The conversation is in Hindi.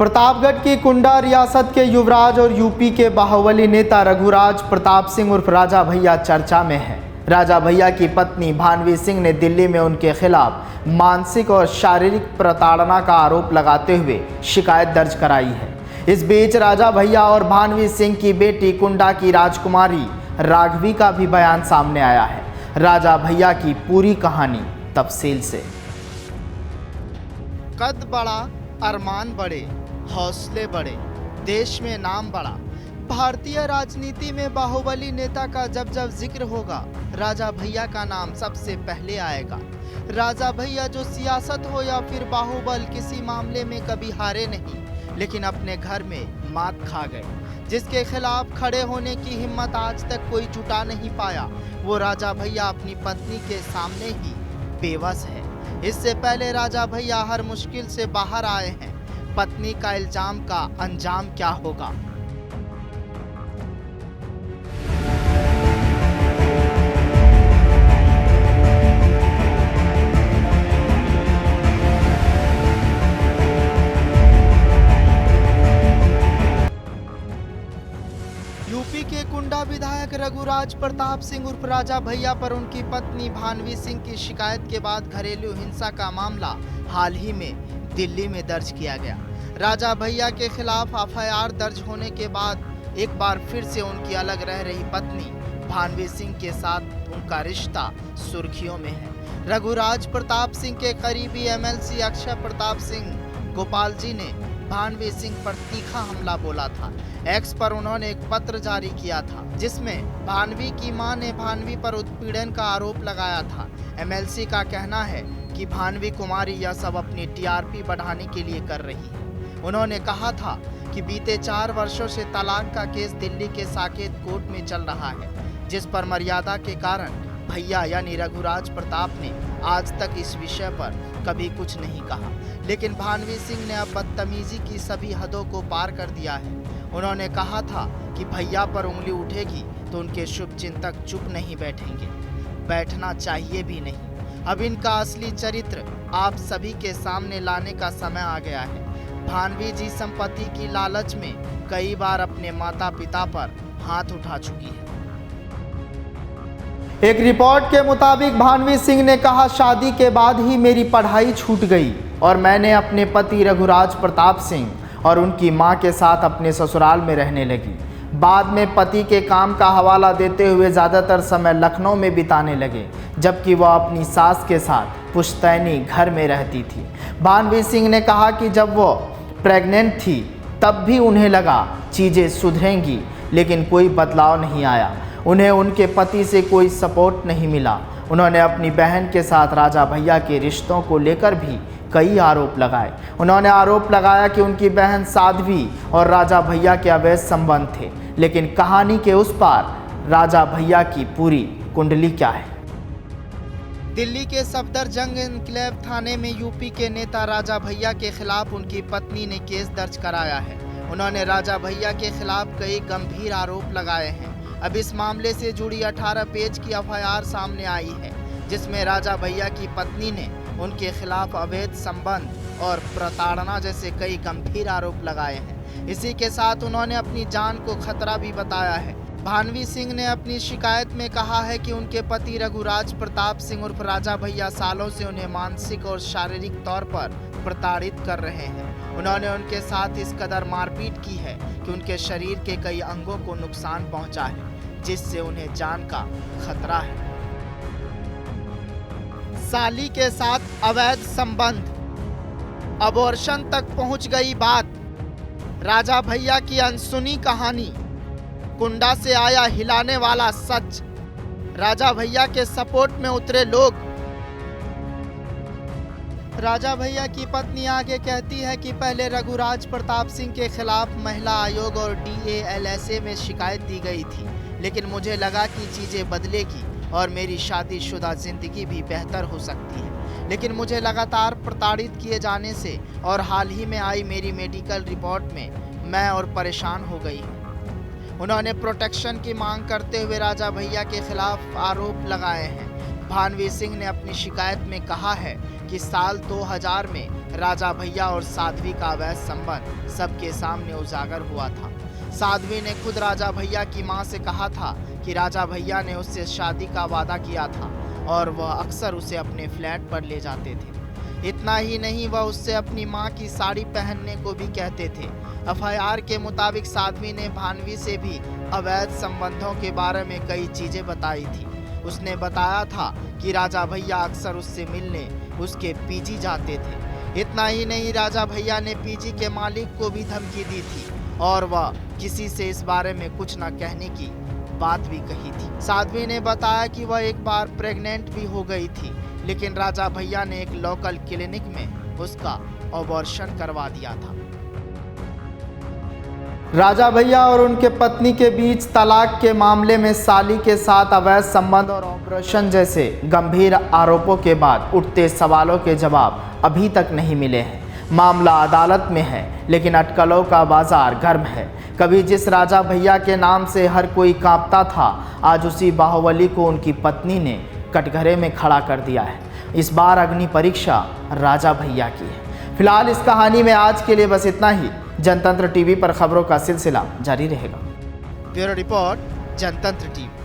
प्रतापगढ़ की कुंडा रियासत के युवराज और यूपी के बाहुबली नेता रघुराज प्रताप सिंह उर्फ राजा भैया चर्चा में है। राजा भैया की पत्नी भानवी सिंह ने दिल्ली में उनके खिलाफ मानसिक और शारीरिक प्रताड़ना का आरोप लगाते हुए शिकायत दर्ज कराई है। इस बीच राजा भैया और भानवी सिंह की बेटी कुंडा की राजकुमारी राघवी का भी बयान सामने आया है। राजा भैया की पूरी कहानी तफसील से। कद बड़ा, अरमान बड़े, हौसले बड़े, देश में नाम बड़ा। भारतीय राजनीति में बाहुबली नेता का जब जब जिक्र होगा, राजा भैया का नाम सबसे पहले आएगा। राजा भैया जो सियासत हो या फिर बाहुबल, किसी मामले में कभी हारे नहीं, लेकिन अपने घर में मात खा गए। जिसके खिलाफ खड़े होने की हिम्मत आज तक कोई जुटा नहीं पाया, वो राजा भैया अपनी पत्नी के सामने ही बेबस है। इससे पहले राजा भैया हर मुश्किल से बाहर आए हैं। पत्नी का इल्जाम का अंजाम क्या होगा? यूपी के कुंडा विधायक रघुराज प्रताप सिंह उर्फ राजा भैया पर उनकी पत्नी भानवी सिंह की शिकायत के बाद घरेलू हिंसा का मामला हाल ही में दिल्ली में दर्ज किया गया। राजा भैया के खिलाफ एफआईआर दर्ज होने के बाद एक बार फिर से उनकी अलग रह रही पत्नी भानवी सिंह के साथ उनका रिश्ता सुर्खियों में है। रघुराज प्रताप सिंह के करीबी एमएलसी अक्षय प्रताप सिंह गोपाल जी ने भानवी सिंह पर तीखा हमला बोला था। एक्स पर उन्होंने एक पत्र जारी किया था जिसमें भानवी की मां ने भानवी पर उत्पीड़न का आरोप लगाया था। एमएलसी का कहना है कि भानवी कुमारी यह सब अपनी टीआरपी बढ़ाने के लिए कर रही है। उन्होंने कहा था कि बीते 4 वर्षों से तलाक का केस दिल्ली के साकेत कोर्ट में चल रहा है, जिस पर मर्यादा के कारण भैया यानी रघुराज प्रताप ने आज तक इस विषय पर कभी कुछ नहीं कहा। लेकिन भानवी सिंह ने अब बदतमीजी की सभी हदों को पार कर दिया है। उन्होंने कहा था कि भैया पर उंगली उठेगी तो उनके शुभचिंतक चुप नहीं बैठेंगे, बैठना चाहिए भी नहीं। अब इनका असली चरित्र आप सभी के सामने लाने का समय आ गया है। भानवी जी संपत्ति की लालच में कई बार अपने माता पिता पर हाथ उठा चुकी है। एक रिपोर्ट के मुताबिक भानवी सिंह ने कहा, शादी के बाद ही मेरी पढ़ाई छूट गई और मैंने अपने पति रघुराज प्रताप सिंह और उनकी मां के साथ अपने ससुराल में रहने लगी। बाद में पति के काम का हवाला देते हुए ज़्यादातर समय लखनऊ में बिताने लगे, जबकि वह अपनी सास के साथ पुश्तैनी घर में रहती थी। भानवी सिंह ने कहा कि जब वो प्रेग्नेंट थी तब भी उन्हें लगा चीज़ें सुधरेंगी, लेकिन कोई बदलाव नहीं आया। उन्हें उनके पति से कोई सपोर्ट नहीं मिला। उन्होंने अपनी बहन के साथ राजा भैया के रिश्तों को लेकर भी कई आरोप लगाए। उन्होंने आरोप लगाया कि उनकी बहन साध्वी और राजा भैया के अवैध संबंध थे, लेकिन कहानी के उस पार राजा भैया की पूरी कुंडली क्या है? दिल्ली के सफदरजंग एन्क्लेव थाने में यूपी के नेता राजा भैया के खिलाफ उनकी पत्नी ने केस दर्ज कराया है। उन्होंने राजा भैया के खिलाफ कई गंभीर आरोप लगाए हैं। अब इस मामले से जुड़ी 18 पेज की एफआईआर सामने आई है, जिसमें राजा भैया की पत्नी ने उनके खिलाफ अवैध संबंध और प्रताड़ना जैसे कई गंभीर आरोप लगाए हैं। इसी के साथ उन्होंने अपनी जान को खतरा भी बताया है। भानवी सिंह ने अपनी शिकायत में कहा है कि उनके पति रघुराज प्रताप सिंह उर्फ राजा भैया सालों से उन्हें मानसिक और शारीरिक तौर पर प्रताड़ित कर रहे हैं। उन्होंने उनके साथ इस कदर मारपीट की है कि उनके शरीर के कई अंगों को नुकसान पहुंचा है, जिससे उन्हें जान का खतरा है। साली के साथ अवैध संबंध, अबॉर्शन तक पहुंच गई बात। राजा भैया की अनसुनी कहानी, कुंडा से आया हिलाने वाला सच। राजा भैया के सपोर्ट में उतरे लोग। राजा भैया की पत्नी आगे कहती है कि पहले रघुराज प्रताप सिंह के खिलाफ महिला आयोग और DALSA में शिकायत दी गई थी, लेकिन मुझे लगा कि चीज़ें बदलेगी और मेरी शादीशुदा जिंदगी भी बेहतर हो सकती है। लेकिन मुझे लगातार प्रताड़ित किए जाने से और हाल ही में आई मेरी मेडिकल रिपोर्ट में मैं और परेशान हो गई हूँ। उन्होंने प्रोटेक्शन की मांग करते हुए राजा भैया के खिलाफ आरोप लगाए हैं। भानवीर सिंह ने अपनी शिकायत में कहा है कि साल 2000 में राजा भैया और साध्वी का अवैध संबंध सबके सामने उजागर हुआ था। साध्वी ने खुद राजा भैया की मां से कहा था कि राजा भैया ने उससे शादी का वादा किया था और वह अक्सर उसे अपने फ्लैट पर ले जाते थे। इतना ही नहीं, वह उससे अपनी मां की साड़ी पहनने को भी कहते थे। एफआईआर के मुताबिक साध्वी ने भानवी से भी अवैध संबंधों के बारे में कई चीजें बताई थी। उसने बताया था कि राजा भैया अक्सर उससे मिलने उसके पीजी जाते थे। इतना ही नहीं, राजा भैया ने पीजी के मालिक को भी धमकी दी थी और वह किसी से इस बारे में कुछ न कहने की बात भी कही थी। साध्वी ने बताया कि वह एक बार प्रेग्नेंट भी हो गई थी, लेकिन राजा भैया ने एक लोकल क्लिनिक में उसका अबॉर्शन करवा दिया था। राजा भैया और उनके पत्नी के बीच तलाक के मामले में साली के साथ अवैध संबंध और ऑपरेशन जैसे गंभीर आरोपों के बाद उठते सवालों के जवाब अभी तक नहीं मिले हैं। मामला अदालत में है, लेकिन अटकलों का बाजार गर्म है। कभी जिस राजा भैया के नाम से हर कोई कांपता था, आज उसी बाहुबली को उनकी पत्नी ने कटघरे में खड़ा कर दिया है। इस बार अग्नि परीक्षा राजा भैया की है। फिलहाल इस कहानी में आज के लिए बस इतना ही। जनतंत्र टीवी पर खबरों का सिलसिला जारी रहेगा। ब्यूरो रिपोर्ट, जनतंत्र टीवी।